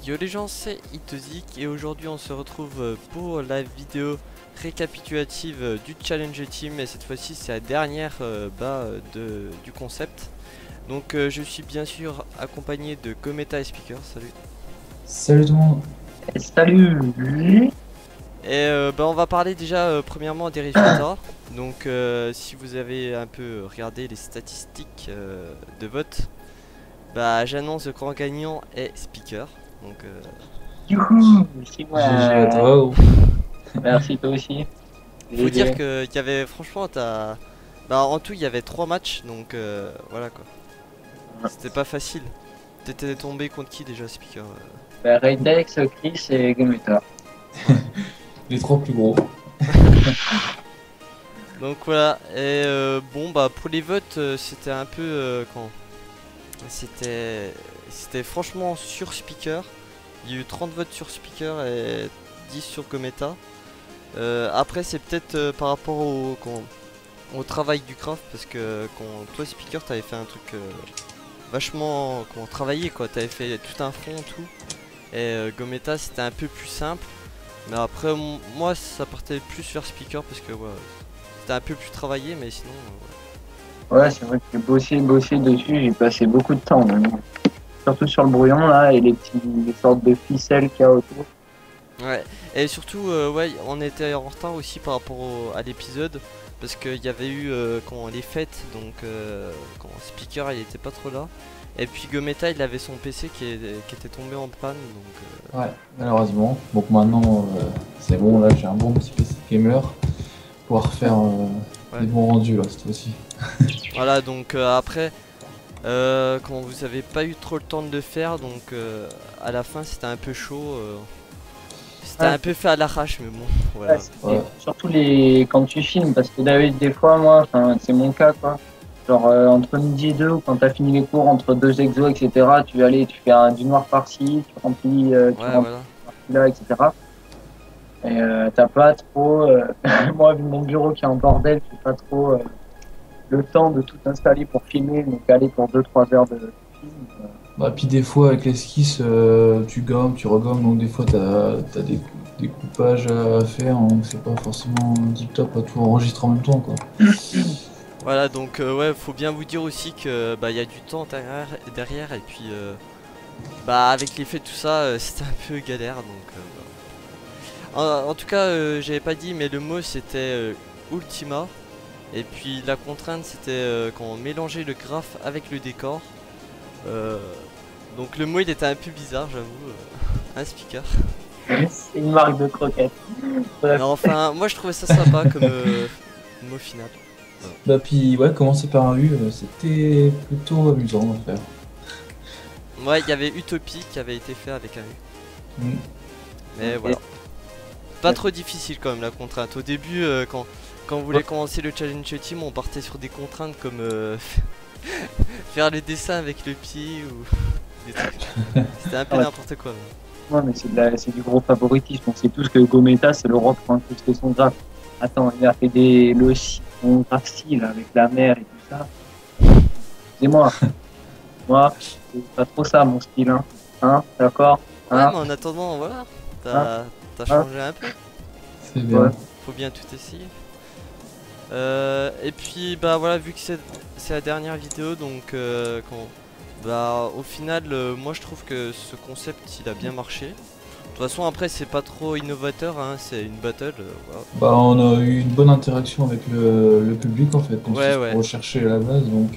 Yo les gens, c'est Itozik et aujourd'hui on se retrouve pour la vidéo récapitulative du Challenge Team, et cette fois-ci c'est la dernière du concept. Donc je suis bien sûr accompagné de Gometa et Speaker, salut. Salut tout le monde. Salut. Et on va parler déjà premièrement des résultats. Donc si vous avez un peu regardé les statistiques de vote, j'annonce le grand gagnant est Speaker. Donc Youhou, c'est moi. GG à toi. Merci toi aussi. faut dire GG. qu'il y avait franchement en tout il y avait 3 matchs, donc voilà quoi. C'était pas facile. T'étais tombé contre qui déjà, Speaker? Raydex, Chris et Gometa. Les trois plus gros. Donc voilà, et pour les votes c'était un peu c'était franchement sur Speaker. Il y a eu 30 votes sur Speaker et 10 sur Gometa. Après c'est peut-être par rapport au travail du craft, parce que quand toi Speaker t'avais fait un truc vachement travaillé quoi, t'avais fait tout un front tout, et Gometa c'était un peu plus simple, mais après moi ça partait plus vers Speaker parce que ouais, c'était un peu plus travaillé, mais sinon Ouais, c'est vrai que j'ai bossé dessus, j'ai passé beaucoup de temps même. Surtout sur le brouillon là et les sortes de ficelles qu'il y a autour. ouais. Et surtout ouais, on était en retard aussi par rapport à l'épisode, parce qu'il y avait eu les fêtes, donc quand Speaker il était pas trop là, et puis Gometa il avait son PC qui était tombé en panne, donc Ouais, malheureusement. Donc maintenant, c'est bon, là j'ai un bon petit PC de gamer. Pouvoir faire ouais. des bons rendus là cette fois-ci. Voilà, donc après quand vous avez pas eu trop le temps de le faire, donc à la fin c'était un peu chaud, c'était un peu fait à l'arrache, mais bon voilà. Ouais. Surtout quand tu filmes, parce que des fois moi, c'est mon cas quoi. Genre entre midi et deux, ou quand t'as fini les cours, entre deux exos, etc., tu vas aller, tu fais du noir par-ci, tu remplis, Ouais voilà. par-ci là, etc. Et t'as pas trop, moi vu mon bureau qui est en bordel, j'ai pas trop le temps de tout installer pour filmer, donc aller pour 2-3 heures de film. Bah puis des fois avec l'esquisse, tu gommes, tu regommes, donc des fois t'as des coupages à faire, donc c'est pas forcément tip top à tout enregistrer en même temps quoi. Voilà, donc ouais, faut bien vous dire aussi que y a du temps derrière, et puis avec l'effet de tout ça c'était un peu galère, donc en tout cas j'avais pas dit, mais le mot c'était Ultima, et puis la contrainte c'était quand on mélangeait le graphe avec le décor. Donc le mot il était un peu bizarre, j'avoue, un Speaker. C'est une marque de croquettes. Bref. Mais enfin moi je trouvais ça sympa comme mot final. Bah puis ouais, commencer par un U, c'était plutôt amusant à faire. Ouais, il y avait Utopie qui avait été fait avec un U. Mm. Mais voilà. Pas trop difficile quand même la contrainte. Au début, quand on voulait commencer le challenge team, on partait sur des contraintes comme faire le dessin avec le pied ou des trucs. C'était un peu n'importe quoi. Ouais, mais c'est du gros favoritisme. On sait tous que Gometa, c'est l'Europe pour incruster son graphe. Attends, il a fait son graphe style avec la mer et tout ça. Excusez-moi. Moi, c'est pas trop ça mon style, hein. Hein, d'accord? Ouais, Hein? mais en attendant, voilà, Hein, t'as changé un peu. C'est bien. Ouais. Faut bien tout essayer. Et puis voilà, vu que c'est la dernière vidéo, donc au final moi je trouve que ce concept il a bien marché. De toute façon après c'est pas trop innovateur, hein, c'est une battle, voilà. Bah on a eu une bonne interaction avec le public en fait, on Ouais, s'est ouais. recherché à la base, donc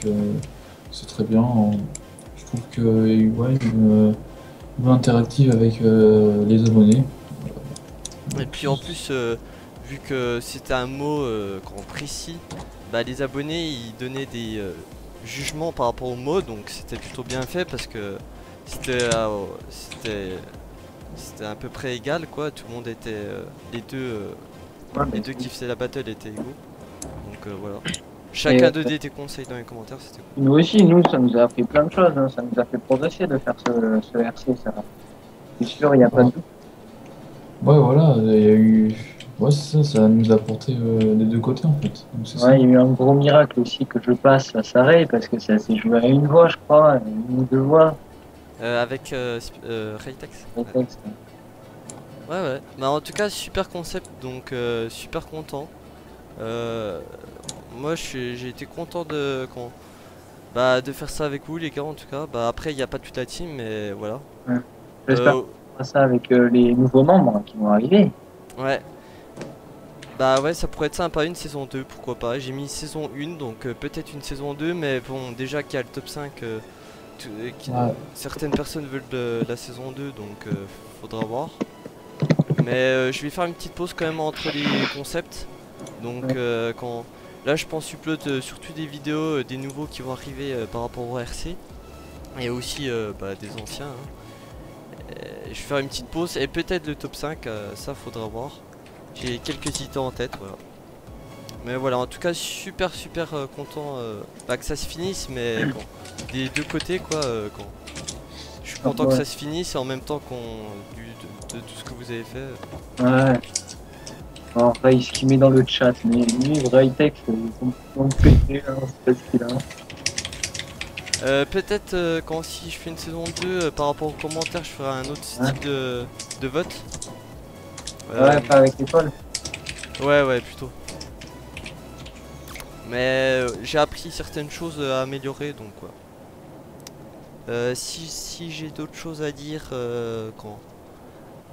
c'est très bien. Je trouve qu'il y a eu ouais, une bonne interactive avec les abonnés. Et puis en plus vu que c'était un mot précis, les abonnés ils donnaient des jugements par rapport au mot, donc c'était plutôt bien fait parce que c'était à peu près égal quoi, tout le monde était Ouais, les mais deux qui faisaient la battle étaient égaux. Donc voilà. Chacun donnait tes conseils dans les commentaires, c'était cool. nous aussi, nous, ça nous a appris plein de choses, hein. Ça nous a fait progresser de faire ce RC, ça. C'est sûr, il n'y a pas de doute. Ouais voilà, il y a eu. Ouais c'est ça, ça nous a apporté des deux côtés en fait. Donc, c'est ça. Ouais, il y a eu un gros miracle aussi que je passe à Sarray parce que ça s'est joué à une voix, je crois, une ou deux voix. Avec Raytex. Le texte. Ouais. Bah en tout cas super concept donc super content. Moi j'ai été content de faire ça avec vous les gars en tout cas. Bah après il n'y a pas toute la team mais voilà. J'espère Euh, qu'on fera ça avec les nouveaux membres qui vont arriver. ouais. Bah ouais ça pourrait être sympa une saison 2 pourquoi pas. J'ai mis saison 1 donc peut-être une saison 2 mais bon déjà qu'il y a le top 5 Ouais. certaines personnes veulent de la saison 2 donc faudra voir. Mais je vais faire une petite pause quand même entre les concepts. Donc quand là je pense upload surtout des vidéos des nouveaux qui vont arriver par rapport au RC et aussi bah, des anciens hein. Je vais faire une petite pause et peut-être le top 5 ça faudra voir. J'ai quelques idées en tête voilà. Mais voilà en tout cas super content bah, que ça se finisse mais bon, des deux côtés quoi quand je suis content que ça se finisse et en même temps de tout ce que vous avez fait. Ouais. Alors, Ray, ce qu'il met dans le chat, mais lui, Raytex, ils sont complètement pétés, hein, c'est pas ce qu'il a. Peut-être quand si je fais une saison 2 par rapport aux commentaires je ferai un autre style de vote. Ouais, pas avec l'école. Ouais plutôt. Mais j'ai appris certaines choses à améliorer donc quoi. Si j'ai d'autres choses à dire quand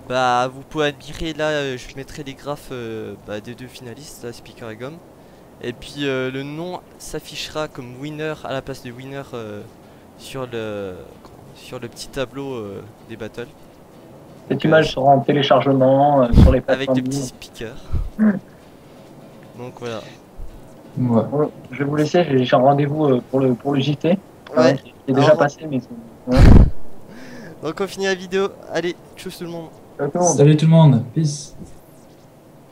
bah vous pouvez admirer là je mettrai les graphes bah, des deux finalistes là, Speaker et Gomme. Et puis le nom s'affichera comme winner à la place de winner sur le petit tableau des battles. Cette image sera en téléchargement sur les Avec plateformes. des petits speakers. Donc voilà. Ouais. Bon, je vais vous laisser, j'ai un rendez-vous pour le JT. Ouais. Qui est déjà passé, mais ouais. Donc on finit la vidéo. Allez, tchuss tout le monde. Ciao tout le monde. Salut tout le monde, peace.